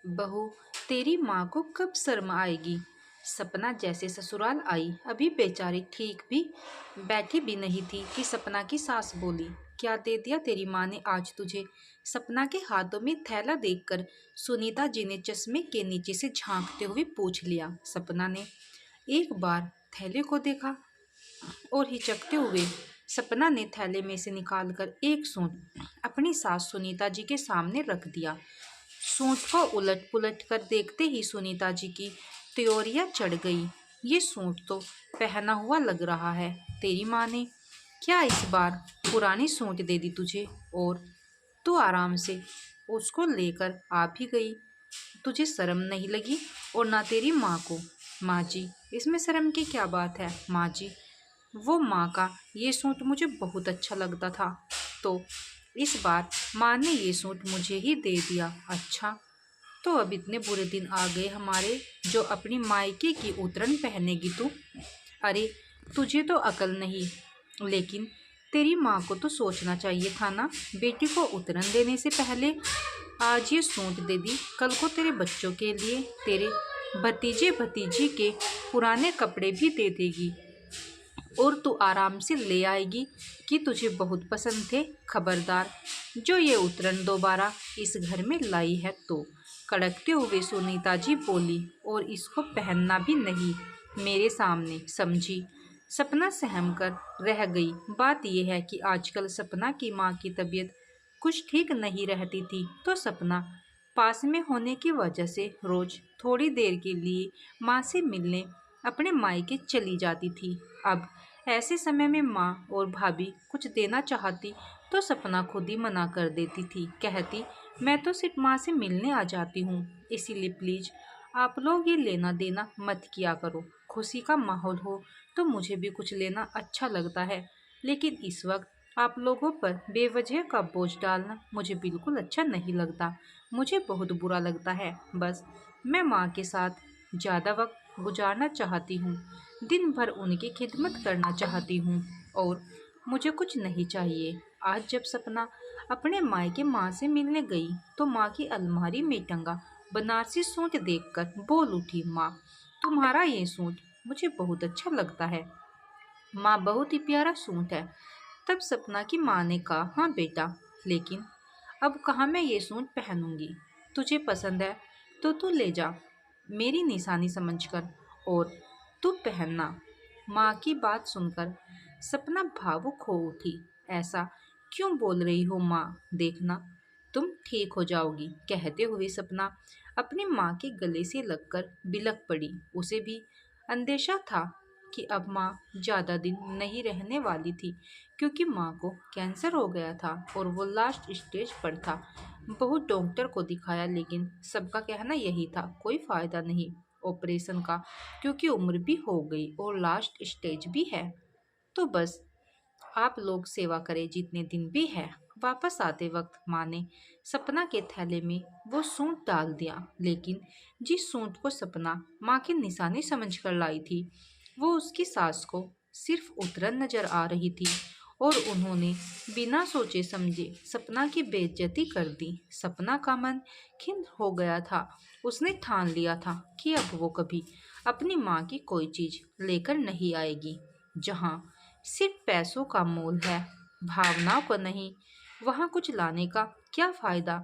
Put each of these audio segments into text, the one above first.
बहू, तेरी माँ को कब शर्म आएगी। सपना जैसे ससुराल आई, अभी बेचारी ठीक भी बैठी भी नहीं थी कि सपना की सास बोली, क्या दे दिया तेरी माँ ने आज तुझे। सपना के हाथों में थैला देखकर सुनीता जी ने चश्मे के नीचे से झांकते हुए पूछ लिया। सपना ने एक बार थैले को देखा और हिचकते हुए सपना ने थैले में से निकालकर एक सूंड अपनी सास सुनीता जी के सामने रख दिया। सूंड को उलट पुलट कर देखते ही सुनीता जी की त्योरियां चढ़ गई। ये सूंड तो पहना हुआ लग रहा है। तेरी माँ ने क्या इस बार पुरानी सूंड दे दी तुझे, और तू आराम से उसको लेकर आ भी गई। तुझे शर्म नहीं लगी, और ना तेरी माँ को। माँ जी, इसमें शर्म की क्या बात है। माँ जी, वो माँ का ये सूट मुझे बहुत अच्छा लगता था, तो इस बार माँ ने ये सूट मुझे ही दे दिया। अच्छा, तो अब इतने बुरे दिन आ गए हमारे, जो अपनी मायके की उतरन पहनेगी तू। अरे, तुझे तो अकल नहीं, लेकिन तेरी माँ को तो सोचना चाहिए था ना। बेटी को उतरन देने से पहले आज ये सूट दे दी, कल को तेरे बच्चों के लिए, तेरे भतीजे भतीजी के पुराने कपड़े भी दे देगी, और तू आराम से ले आएगी कि तुझे बहुत पसंद थे। खबरदार, जो ये उतरन दोबारा इस घर में लाई है तो। कड़कते हुए सुनीता जी बोली, और इसको पहनना भी नहीं मेरे सामने, समझी। सपना सहम कर रह गई। बात यह है कि आजकल सपना की माँ की तबीयत कुछ ठीक नहीं रहती थी, तो सपना पास में होने की वजह से रोज थोड़ी देर के लिए माँ से मिलने अपने मायके चली जाती थी। अब ऐसे समय में माँ और भाभी कुछ देना चाहती तो सपना खुद ही मना कर देती थी। कहती, मैं तो सिर्फ माँ से मिलने आ जाती हूँ, इसीलिए प्लीज आप लोग ये लेना देना मत किया करो। खुशी का माहौल हो तो मुझे भी कुछ लेना अच्छा लगता है, लेकिन इस वक्त आप लोगों पर बेवजह का बोझ डालना मुझे बिल्कुल अच्छा नहीं लगता। मुझे बहुत बुरा लगता है। बस मैं माँ के साथ ज़्यादा वक्त गुजारना चाहती हूँ, दिन भर उनकी खिदमत करना चाहती हूँ, और मुझे कुछ नहीं चाहिए। आज जब सपना अपने मायके माँ से मिलने गई तो माँ की अलमारी में टंगा बनारसी सूट देखकर बोल उठी, माँ, तुम्हारा ये सूट मुझे बहुत अच्छा लगता है। माँ, बहुत ही प्यारा सूट है। तब सपना की माँ ने कहा, हाँ बेटा, लेकिन अब कहाँ मैं ये सूट पहनूंगी। तुझे पसंद है तो तू ले जा, मेरी निशानी समझकर, और तू पहनना। माँ की बात सुनकर सपना भावुक हो उठी। ऐसा क्यों बोल रही हो माँ, देखना तुम ठीक हो जाओगी। कहते हुए सपना अपनी माँ के गले से लगकर बिलक पड़ी। उसे भी अंदेशा था कि अब माँ ज़्यादा दिन नहीं रहने वाली थी, क्योंकि माँ को कैंसर हो गया था और वो लास्ट स्टेज पर था। बहुत डॉक्टर को दिखाया, लेकिन सबका कहना यही था, कोई फ़ायदा नहीं ऑपरेशन का, क्योंकि उम्र भी हो गई और लास्ट स्टेज भी है। तो बस आप लोग सेवा करें जितने दिन भी है। वापस आते वक्त माँ ने सपना के थैले में वो सूंट डाल दिया, लेकिन जिस सूंट को सपना माँ की निशानी समझकर लाई थी, वो उसकी सास को सिर्फ उतरन नजर आ रही थी, और उन्होंने बिना सोचे समझे सपना की बेइज्जती कर दी। सपना का मन खिन्न हो गया था। उसने ठान लिया था कि अब वो कभी अपनी माँ की कोई चीज लेकर नहीं आएगी। जहाँ सिर्फ पैसों का मोल है, भावनाओं को नहीं, वहाँ कुछ लाने का क्या फायदा।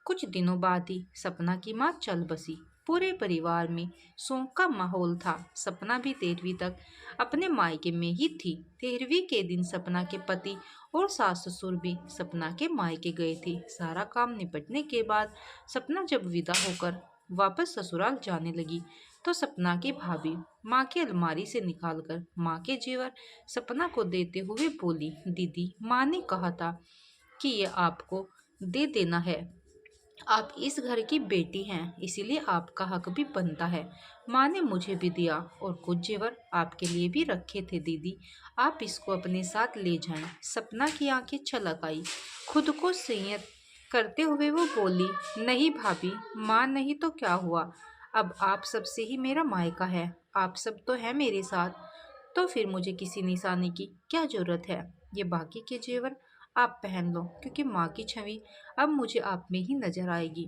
कुछ दिनों बाद ही सपना की माँ चल बसी। पूरे परिवार में शोक का माहौल था। सपना भी 13वीं तक अपने मायके में ही थी। 13वीं के दिन सपना के पति और सास ससुर भी सपना के मायके गए थे। सारा काम निपटने के बाद सपना जब विदा होकर वापस ससुराल जाने लगी, तो सपना की भाभी माँ की अलमारी से निकालकर माँ के जेवर सपना को देते हुए बोली, दीदी, माँ ने कहा था कि ये आपको दे देना है। आप इस घर की बेटी हैं, इसीलिए आपका हक भी बनता है। माँ ने मुझे भी दिया, और कुछ जेवर आपके लिए भी रखे थे दीदी, आप इसको अपने साथ ले जाएं। सपना की आंखें छलक आई। खुद को संयत करते हुए वो बोली, नहीं भाभी, माँ नहीं तो क्या हुआ, अब आप सबसे ही मेरा मायका है, आप सब तो है मेरे साथ, तो फिर मुझे किसी निशानी की क्या जरूरत है। ये बाकी के जेवर आप पहन लो, क्योंकि माँ की छवि अब मुझे आप में ही नजर आएगी।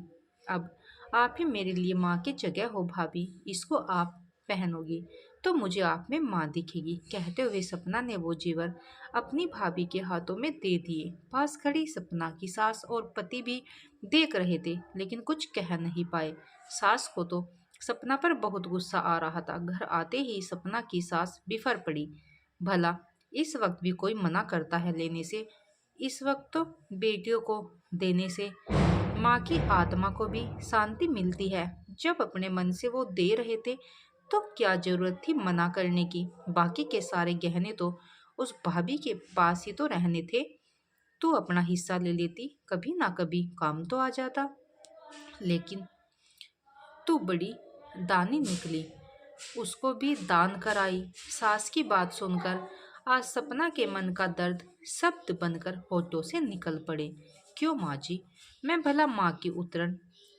अब आप ही मेरे लिए माँ की जगह हो भाभी, इसको आप पहनोगी तो मुझे आप में माँ दिखेगी। कहते हुए सपना ने वो जेवर अपनी भाभी के हाथों में दे दिए। पास खड़ी सपना की सास और पति भी देख रहे थे, लेकिन कुछ कह नहीं पाए। सास को तो सपना पर बहुत गुस्सा आ रहा था। घर आते ही सपना की सास बिफर पड़ी। भला इस वक्त भी कोई मना करता है लेने से? इस वक्त तो बेटियों को देने से माँ की आत्मा को भी शांति मिलती है। जब अपने मन से वो दे रहे थे तो क्या जरूरत थी मना करने की? बाकी के सारे गहने तो उस भाभी के पास ही तो रहने थे। तू अपना हिस्सा ले लेती, कभी ना कभी काम तो आ जाता। लेकिन तू बड़ी दानी निकली, उसको भी दान कराई। सास की बात सुनकर आज सपना के मन का दर्द शब्द बनकर होठों से निकल पड़े। क्यों माँ जी, मैं भला माँ की उतरन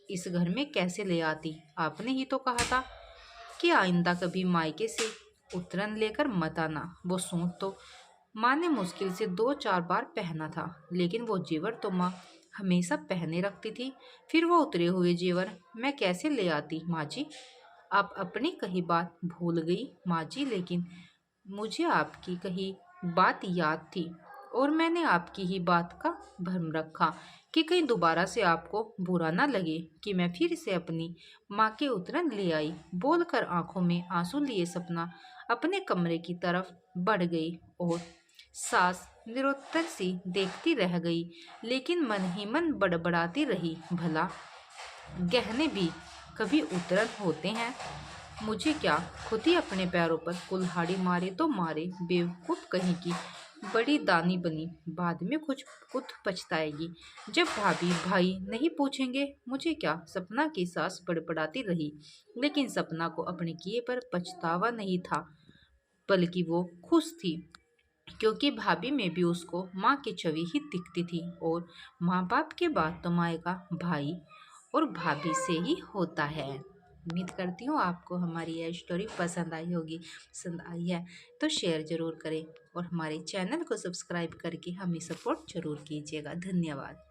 इस घर में कैसे ले आती? आपने ही तो कहा था कि आइंदा कभी मायके से उतरन लेकर मत आना। वो सूट तो माँ ने मुश्किल से 2-4 बार पहना था, लेकिन वो जेवर तो माँ हमेशा पहने रखती थी। फिर वो उतरे हुए जेवर मैं कैसे ले आती माँ जी? आप अपनी कही बात भूल गई माँ जी, लेकिन मुझे आपकी कही बात याद थी और मैंने आपकी ही बात का भ्रम रखा कि कहीं दोबारा से आपको बुरा ना लगे कि मैं फिर से अपनी माँ के उतरन ले आई। बोलकर आंखों में आंसू लिए सपना अपने कमरे की तरफ बढ़ गई और सास निरुत्तर सी देखती रह गई, लेकिन मन ही मन बड़बड़ाती रही, भला गहने भी कभी उतरन होते हैं? मुझे क्या, खुद ही अपने पैरों पर कुल्हाड़ी मारे तो मारे, बेवकूफ कहीं की। बड़ी दानी बनी, बाद में कुछ खुद पछताएगी जब भाभी भाई नहीं पूछेंगे। मुझे क्या, सपना की सास बड़बड़ाती रही, लेकिन सपना को अपने किए पर पछतावा नहीं था, बल्कि वो खुश थी, क्योंकि भाभी में भी उसको माँ की छवि ही दिखती थी। और माँ बाप के बाद तो मायका भाई और भाभी से ही होता है। उम्मीद करती हूँ आपको हमारी यह स्टोरी पसंद आई होगी। पसंद आई है तो शेयर ज़रूर करें और हमारे चैनल को सब्सक्राइब करके हमें सपोर्ट जरूर कीजिएगा। धन्यवाद।